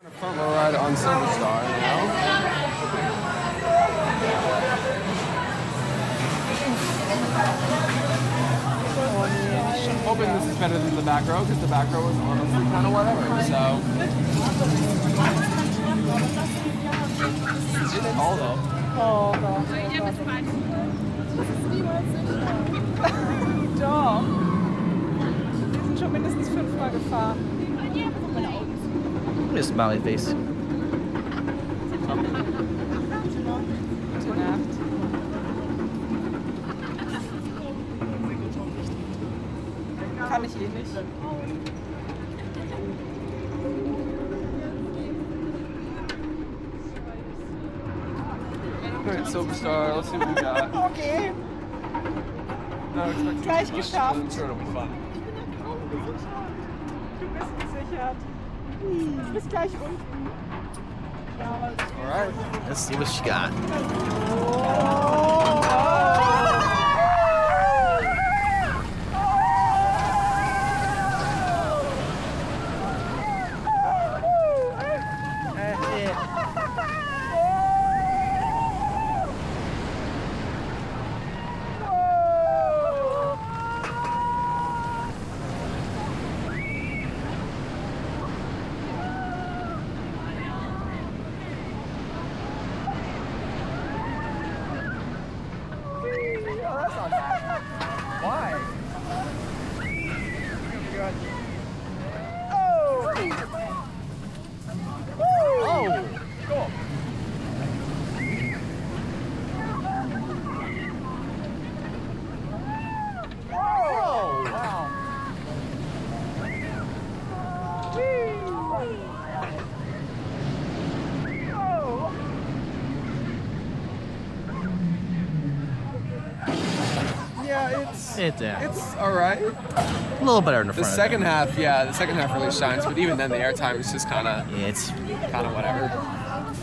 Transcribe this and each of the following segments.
Front row ride on Superstar now. Hoping this is better than the back row because the back row was honestly kind of whatever. So. It's tall though. Oh Gott. Das ist niemals sicher. Doch. Wir sind schon mindestens 5-mal gefahren. Miss Smiley face. Gute Nacht. Kann ich eh nicht. Alright, Superstar, let's see what we got. Okay. No, expect Gleich too much, geschafft. but I'm sure it'll be fun. Du bist gesichert. Du bist gleich unten. Alright. Let's see what she got. Why? Oh! Cool. Whoa! Wow. Yeah, it's all right. A little better in the The front. second half, yeah, the second half really shines, but even then the airtime is just kind of Yeah, whatever.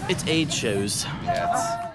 it's age shows. Yeah,